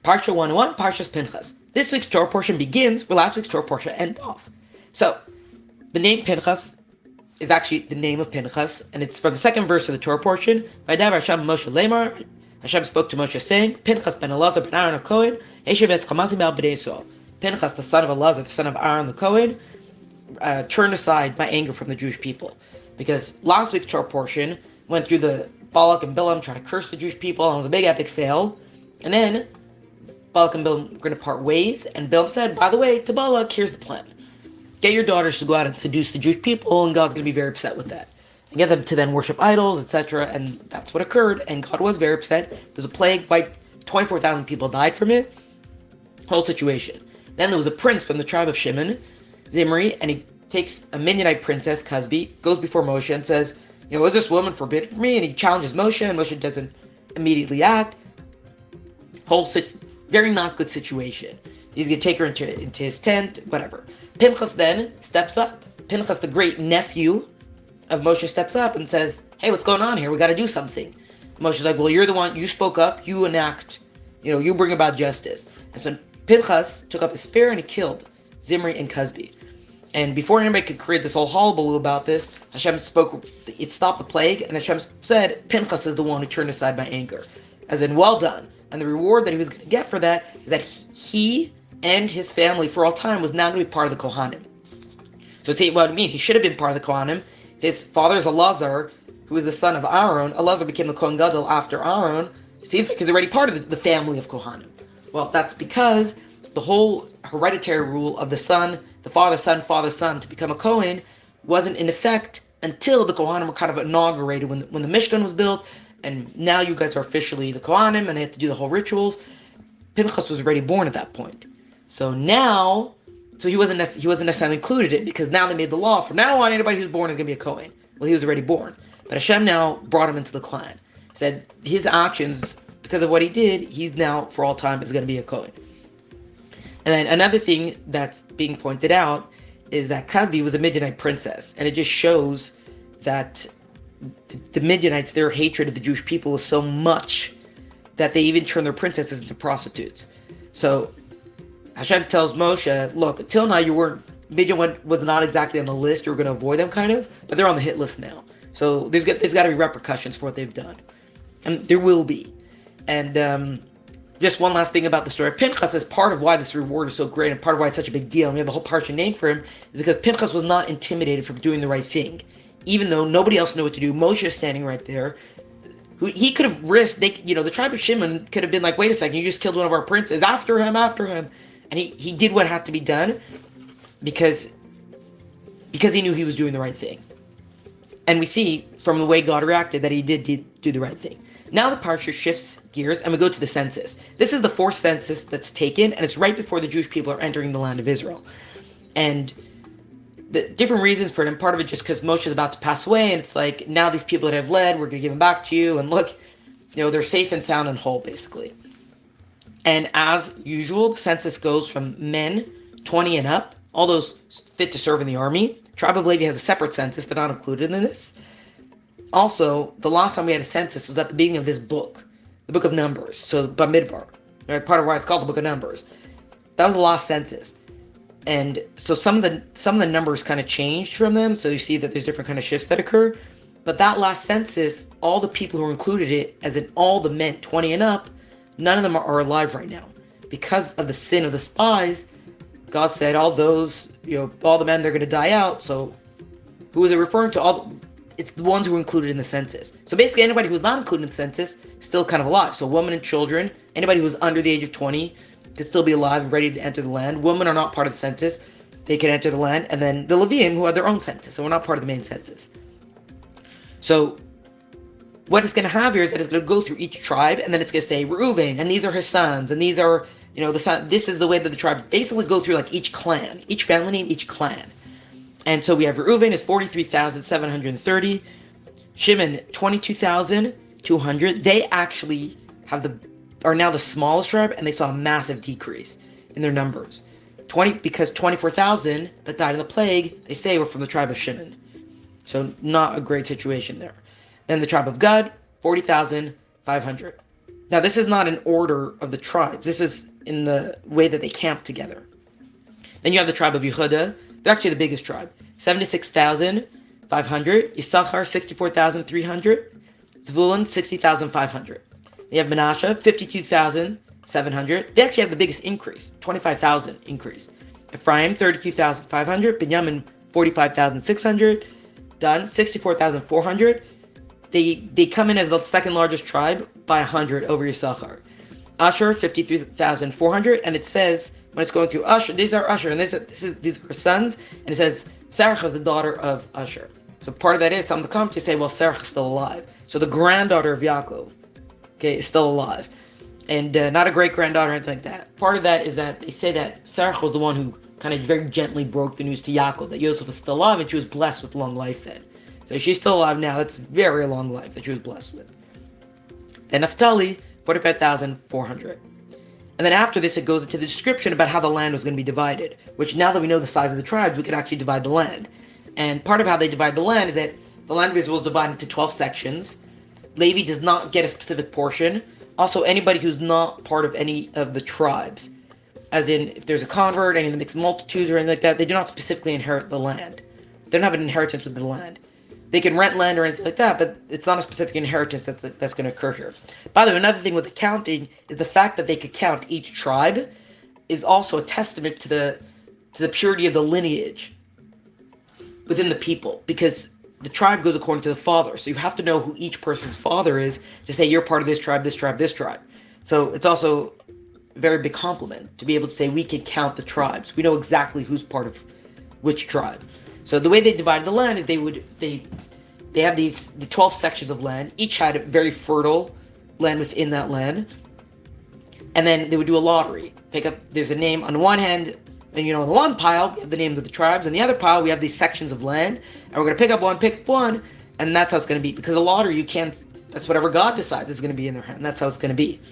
Parsha 101, Parshas Pinchas. This week's Torah portion begins where last week's Torah portion ended off. So, the name Pinchas is actually the name of Pinchas, and it's from the second verse of the Torah portion. Vaydaber Hashem Moshe Lemar. Hashem spoke to Moshe saying, Pinchas ben Elazar ben Aaron the Kohen, Eshev es Chamazim al Bnei Yisrael. Pinchas, the son of Elazar, the son of Aaron the Kohen, turned aside my anger from the Jewish people. Because last week's Torah portion went through the Balak and Bilam trying to curse the Jewish people, and it was a big epic fail. And then Balak and Bilam were going to part ways, and Bilam said, by the way, to Balak, here's the plan. Get your daughters to go out and seduce the Jewish people, and God's going to be very upset with that. And get them to then worship idols, etc. And that's what occurred, and God was very upset. There was a plague, 24,000 people died from it. Whole situation. Then there was a prince from the tribe of Shimon, Zimri, and he takes a Midianite princess, Cosby, goes before Moshe and says, is this woman forbidden for me? And he challenges Moshe, and Moshe doesn't immediately act. Very not good situation. He's going to take her into his tent, whatever. Pinchas then steps up. Pinchas, the great nephew of Moshe, steps up and says, hey, what's going on here? We got to do something. Moshe's like, well, you're the one, you spoke up, you enact, you bring about justice. And so Pinchas took up his spear and he killed Zimri and Cosby. And before anybody could create this whole hullabaloo about this, Hashem spoke, it stopped the plague, and Hashem said, Pinchas is the one who turned aside my anger. As in, well done. And the reward that he was going to get for that is that he and his family for all time was now going to be part of the Kohanim. So see what I mean? He should have been part of the Kohanim. His father is Elazar, who is the son of Aaron. Elazar became the Kohen Gadol after Aaron. It seems like he's already part of the family of Kohanim. Well, that's because the whole hereditary rule of the son, the father, son, to become a Kohen wasn't in effect until the Kohanim were kind of inaugurated when the Mishkan was built, and now you guys are officially the Kohanim, and they have to do the whole rituals. Pinchas was already born at that point. So he wasn't necessarily included in it, because now they made the law, from now on, anybody who's born is going to be a Kohen. Well, he was already born. But Hashem now brought him into the clan. Said his actions, because of what he did, he's now, for all time, is going to be a Kohen. And then another thing that's being pointed out is that Cosby was a Midianite princess. And it just shows that the Midianites, their hatred of the Jewish people was so much that they even turned their princesses into prostitutes. So Hashem tells Moshe, look, until now Midian was not exactly on the list, you were going to avoid them kind of, but they're on the hit list now. So there's got to be repercussions for what they've done. And there will be. And just one last thing about the story. Pinchas is part of why this reward is so great and part of why it's such a big deal. And we have the whole Parsha named for him is because Pinchas was not intimidated from doing the right thing. Even though nobody else knew what to do, Moshe is standing right there. He could have risked, the tribe of Shimon could have been like, wait a second, you just killed one of our princes, after him. And he did what had to be done because he knew he was doing the right thing. And we see from the way God reacted that he did do the right thing. Now the Parsha shifts gears and we go to the census. This is the fourth census that's taken, and it's right before the Jewish people are entering the land of Israel. And the different reasons for it, and part of it just because Moshe is about to pass away, and it's like, now these people that have led, we're going to give them back to you, and look, they're safe and sound and whole, basically. And as usual, the census goes from men 20 and up, all those fit to serve in the army. Tribe of Levi has a separate census, they're not included in this. Also, the last time we had a census was at the beginning of this book, the book of Numbers, so Bamidbar, right? Part of why it's called the book of Numbers. That was the last census. And so some of the numbers kind of changed from them, so you see that there's different kind of shifts that occur. But that last census, all the people who were included in it, as in all the men 20 and up, none of them are alive right now. Because of the sin of the spies, God said all those, all the men, they're going to die out. So who is it referring to? It's the ones who were included in the census. So basically anybody who was not included in the census, still kind of alive. So women and children, anybody who was under the age of 20 could still be alive and ready to enter the land. Women are not part of the census. They can enter the land. And then the Leviim, who have their own census. So we're not part of the main census. So what it's going to have here is that it's going to go through each tribe, and then it's going to say Reuven, and these are his sons, and these are, the son. This is the way that the tribe basically go through like each clan, each family name, each clan. And so we have Reuven is 43,730, Shimon 22,200. They actually are now the smallest tribe, and they saw a massive decrease in their numbers. Because 24,000 that died in the plague, they say were from the tribe of Shimon. So not a great situation there. Then the tribe of Gad, 40,500. Now, this is not an order of the tribes. This is in the way that they camp together. Then you have the tribe of Yehuda. They're actually the biggest tribe. 76,500. Issachar, 64,300. Zvulun, 60,500. You have Menashe, 52,700. They actually have the biggest increase, 25,000 increase. Ephraim, 32,500. Binyamin, 45,600. Dan, 64,400. They come in as the second largest tribe by 100 over Issachar. Asher, 53,400, and it says when it's going through Asher, these are Asher, and these are her sons, and it says Sarah is the daughter of Asher. So part of that is some of the commentators say, well, Sarah is still alive. So the granddaughter of Yaakov, okay, is still alive, and not a great granddaughter or anything like that. Part of that is that they say that Sarah was the one who kind of very gently broke the news to Yaakov that Yosef was still alive, and she was blessed with long life then. So she's still alive now. That's very long life that she was blessed with. Then Naphtali, 45,400. And then after this, it goes into the description about how the land was going to be divided, which now that we know the size of the tribes, we can actually divide the land. And part of how they divide the land is that the land of Israel is divided into 12 sections. Levi does not get a specific portion. Also, anybody who's not part of any of the tribes, as in if there's a convert, any of the mixed multitudes or anything like that, they do not specifically inherit the land. They don't have an inheritance with the land. They can rent land or anything like that, but it's not a specific inheritance that's going to occur here. By the way, another thing with the counting is the fact that they could count each tribe is also a testament to the purity of the lineage within the people, because the tribe goes according to the father. So you have to know who each person's father is to say you're part of this tribe, this tribe, this tribe. So it's also a very big compliment to be able to say we can count the tribes. We know exactly who's part of which tribe. So the way they divided the land is they have the 12 sections of land. Each had a very fertile land within that land. And then they would do a lottery. There's a name on one hand, and on the one pile, we have the names of the tribes. On the other pile, we have these sections of land. And we're going to pick up one, and that's how it's going to be. Because a lottery, that's whatever God decides is going to be in their hand. That's how it's going to be.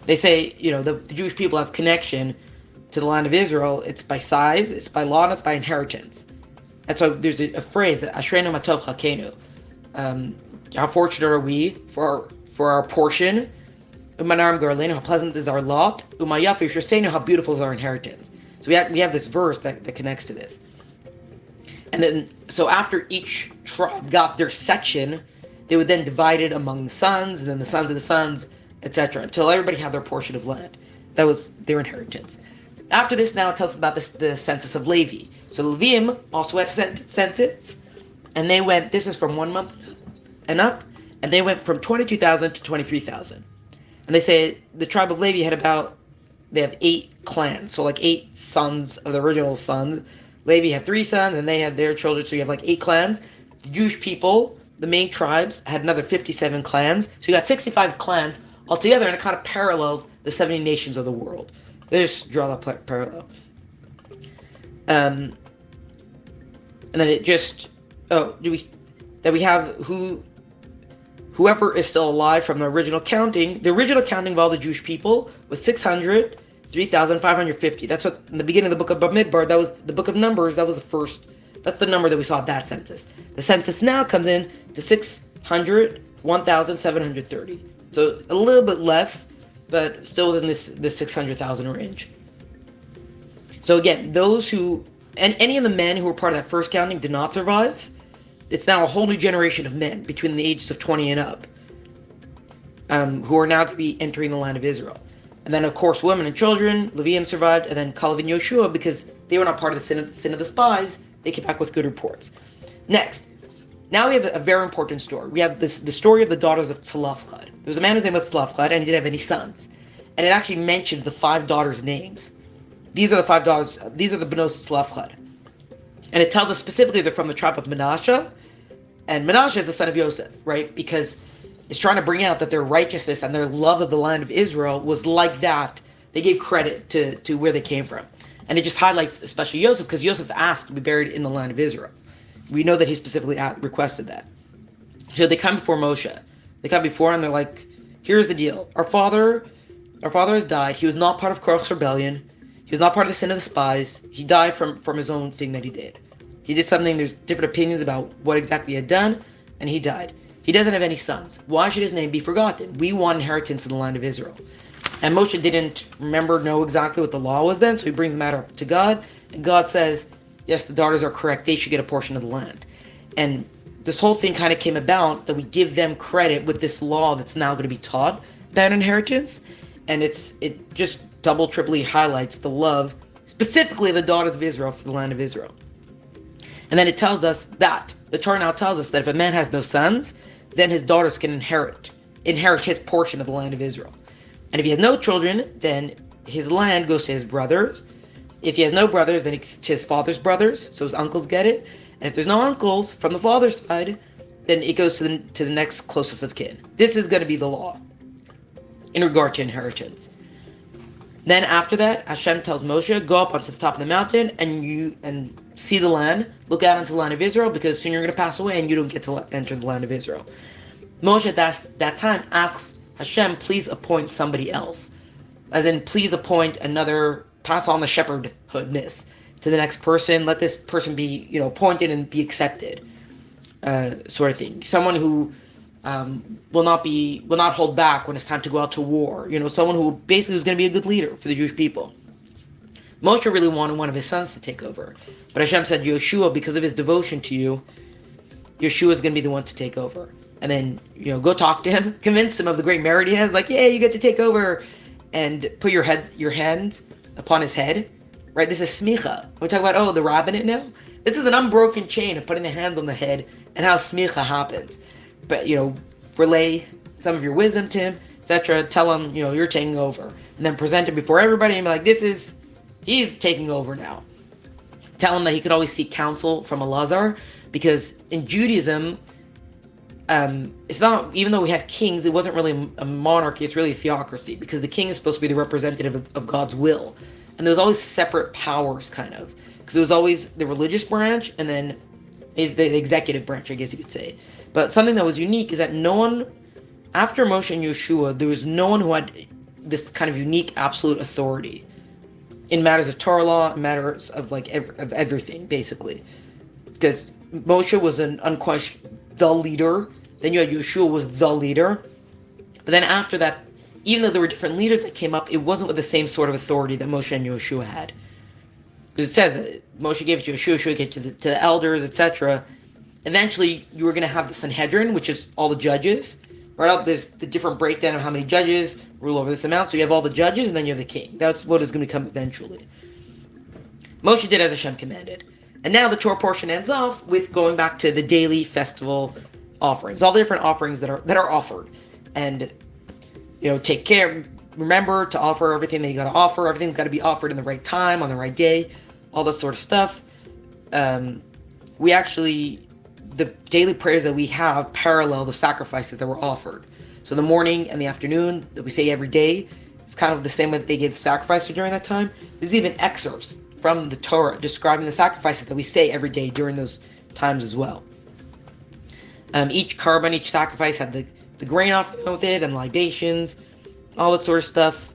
They say, the Jewish people have connection to the land of Israel. It's by size, it's by law, and it's by inheritance. That's why there's a phrase, Ashreinu matov chakenu. How fortunate are we for our portion? Umanar garleinu, how pleasant is our lot? Umayafi shreseinu, how beautiful is our inheritance. So we have this verse that connects to this. And then, so after each tribe got their section, they would then divide it among the sons, and then the sons of the sons, etc., until everybody had their portion of land. That was their inheritance. After this, now it tells us about the census of Levi. So Leviim also had census, and they went, this is from 1 month and up, and they went from 22,000 to 23,000. And they say the tribe of Levi they have 8 clans, so like 8 sons of the original sons. Levi had 3 sons, and they had their children, so you have like 8 clans. The Jewish people, the main tribes, had another 57 clans, so you got 65 clans altogether, and it kind of parallels the 70 nations of the world. They just draw that parallel. And then it just, we have whoever is still alive from the original counting. The original counting of all the Jewish people was 603,550. That's what, in the beginning of the book of Bamidbar, that was the book of Numbers, that was the first, that's the number that we saw at that census. The census now comes in to 601,730. So a little bit less, but still within this 600,000 range. So again, those who, and any of the men who were part of that first counting did not survive. It's now a whole new generation of men between the ages of 20 and up, who are now going to be entering the land of Israel. And then, of course, women and children, Levium survived, and then Kalev and Yoshua, because they were not part of the sin of the spies, they came back with good reports. Next, now we have a very important story. We have the story of the daughters of Selophod. There was a man whose name was Selophod, and he didn't have any sons. And it actually mentions the 5 daughters' names. These are the 5 daughters, these are the Benos Selophod. And it tells us specifically they're from the tribe of Menashe, and Menashe is the son of Yosef, right? Because it's trying to bring out that their righteousness and their love of the land of Israel was like that. They gave credit to where they came from. And it just highlights especially Yosef, because Yosef asked to be buried in the land of Israel. We know that he specifically requested that. So they come before Moshe. They come before him, they're like, here's the deal. Our father has died. He was not part of Korach's rebellion. He was not part of the sin of the spies. He died from his own thing that he did. He did something, there's different opinions about what exactly he had done, and he died. He doesn't have any sons. Why should his name be forgotten? We want inheritance in the land of Israel. And Moshe didn't know exactly what the law was then, so he brings the matter up to God. And God says, yes, the daughters are correct. They should get a portion of the land. And this whole thing kind of came about that we give them credit with this law that's now going to be taught about inheritance. And it just double, triply highlights the love, specifically the daughters of Israel, for the land of Israel. And then it tells us that, the Torah now tells us that if a man has no sons, then his daughters can inherit his portion of the land of Israel. And if he has no children, then his land goes to his brothers. If he has no brothers, then it's to his father's brothers, so his uncles get it. And if there's no uncles from the father's side, then it goes to the next closest of kin. This is going to be the law in regard to inheritance. Then after that, Hashem tells Moshe, go up onto the top of the mountain and see the land, look out into the land of Israel, because soon you're going to pass away and you don't get to enter the land of Israel. Moshe at that time asks Hashem, please appoint somebody else. As in, please appoint another, pass on the shepherdhoodness to the next person. Let this person be, appointed and be accepted, sort of thing. Someone who will not hold back when it's time to go out to war. Someone who basically is going to be a good leader for the Jewish people. Moshe really wanted one of his sons to take over, but Hashem said, Yeshua, because of his devotion to you, Yeshua is going to be the one to take over. And then, go talk to him, convince him of the great merit he has. Like, yeah, you get to take over, and put your hands upon his head. Right? This is smicha. We talk about, the rabbinate now. This is an unbroken chain of putting the hands on the head and how smicha happens. But, relay some of your wisdom to him, etc. Tell him, you're taking over. And then present him before everybody and be like, he's taking over now. Tell him that he could always seek counsel from Elazar, because in Judaism, it's not, even though we had kings, it wasn't really a monarchy, it's really a theocracy, because the king is supposed to be the representative of God's will. And there was always separate powers, kind of. Because there was always the religious branch, and then is the executive branch, I guess you could say. But something that was unique is that no one, after Moshe and Yeshua, there was no one who had this kind of unique absolute authority in matters of Torah law, in matters of of everything, basically. Because Moshe was an unquestioned the leader, then you had Yeshua was the leader. But then after that, even though there were different leaders that came up, it wasn't with the same sort of authority that Moshe and Yeshua had. Because it says Moshe gave it to Yeshua, Yeshua gave it to the elders, etc. Eventually, you were going to have the Sanhedrin, which is all the judges. Right up, there's the different breakdown of how many judges rule over this amount. So you have all the judges, and then you have the king. That's what is going to come eventually. Moshe did as Hashem commanded. And now the Torah portion ends off with going back to the daily festival offerings, all the different offerings that are offered. And, take care, remember to offer everything that you got to offer. Everything's got to be offered in the right time, on the right day, all this sort of stuff. The daily prayers that we have parallel the sacrifices that were offered. So the morning and the afternoon that we say every day, it's kind of the same way that they gave the sacrifices during that time. There's even excerpts from the Torah describing the sacrifices that we say every day during those times as well. Each carbon, each sacrifice had the grain offering with it and libations, all that sort of stuff.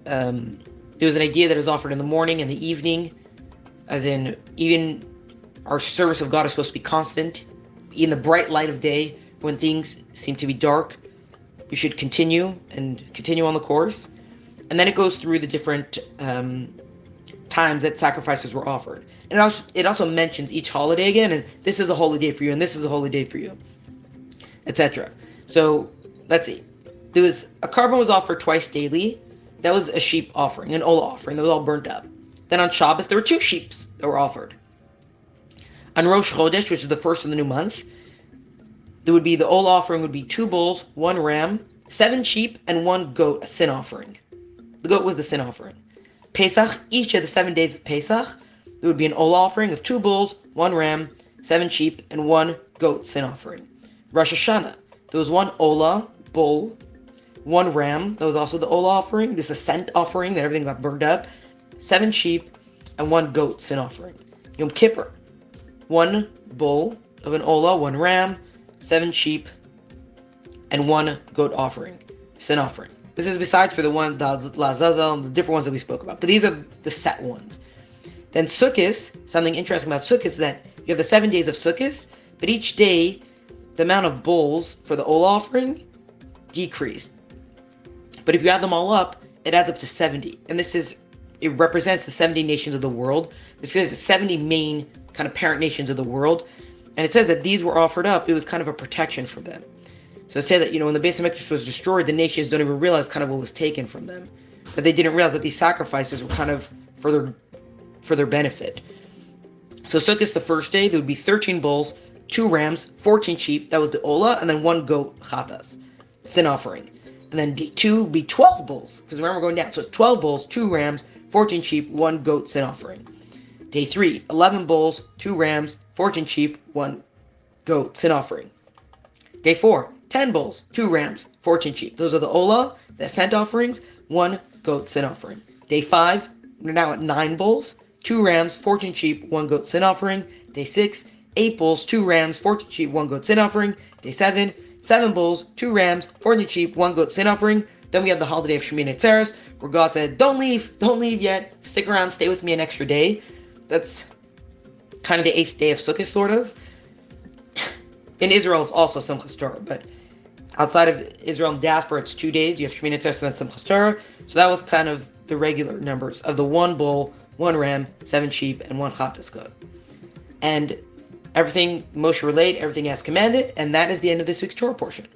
There was an idea that it was offered in the morning and the evening, as in even our service of God is supposed to be constant. In the bright light of day, when things seem to be dark, we should continue on the course. And then it goes through the different times that sacrifices were offered. And it also mentions each holiday again, and this is a holy day for you, and this is a holy day for you, etc. So, let's see. A carbon was offered twice daily. That was a sheep offering, an olah offering, that was all burnt up. Then on Shabbos, there were 2 sheep that were offered. On Rosh Chodesh, which is the first of the new month, the olah offering would be 2 bulls, 1 ram, 7 sheep, and 1 goat, a sin offering. The goat was the sin offering. Pesach, each of the 7 days of Pesach, there would be an olah offering of 2 bulls, 1 ram, 7 sheep, and 1 goat sin offering. Rosh Hashanah, there was 1 olah, bull, 1 ram, that was also the olah offering, this ascent offering that everything got burned up, 7 sheep, and 1 goat sin offering. Yom Kippur, 1 bull of an olah, 1 ram, 7 sheep, and 1 goat offering, sin offering. This is besides for the Lazazel, and the different ones that we spoke about. But these are the set ones. Then Sukkot, something interesting about Sukkot is that you have the 7 days of Sukkot, but each day the amount of bulls for the Ola offering decreased. But if you add them all up, it adds up to 70. And it represents the 70 nations of the world. This is the 70 main kind of parent nations of the world. And it says that these were offered up. It was kind of a protection for them. So it said that, when the Beis HaMikdash was destroyed, the nations don't even realize kind of what was taken from them. That they didn't realize that these sacrifices were kind of for their benefit. So Sukkot, the first day, there would be 13 bulls, 2 rams, 14 sheep. That was the Ola, and then 1 goat, chatas, sin offering. And then day 2 would be 12 bulls, because remember, we're going down. So 12 bulls, 2 rams, 14 sheep, 1 goat, sin offering. Day 3, 11 bulls, 2 rams, 14 sheep, 1 goat, sin offering. Day 4, 10 bulls, 2 rams, 14 sheep. Those are the Ola, the scent offerings, 1 goat, sin offering. Day 5, we're now at 9 bulls, 2 rams, 14 sheep, 1 goat, sin offering. Day 6, 8 bulls, 2 rams, 14 sheep, 1 goat, sin offering. Day 7, 7 bulls, 2 rams, 14 sheep, 1 goat, sin offering. Then we have the holiday of Chaminade Terrace, where God said, don't leave yet, stick around, stay with me an extra day. That's kind of the 8th day of Sukkot, sort of. In Israel, it's also Simchas Torah, but outside of Israel and diaspora, it's 2 days. You have Chaminade Terrace and then Simchas Torah. So that was kind of the regular numbers of the 1 bull, 1 ram, 7 sheep, and 1 chatas goat. And everything Moshe relayed, everything as commanded, and that is the end of this week's Torah portion.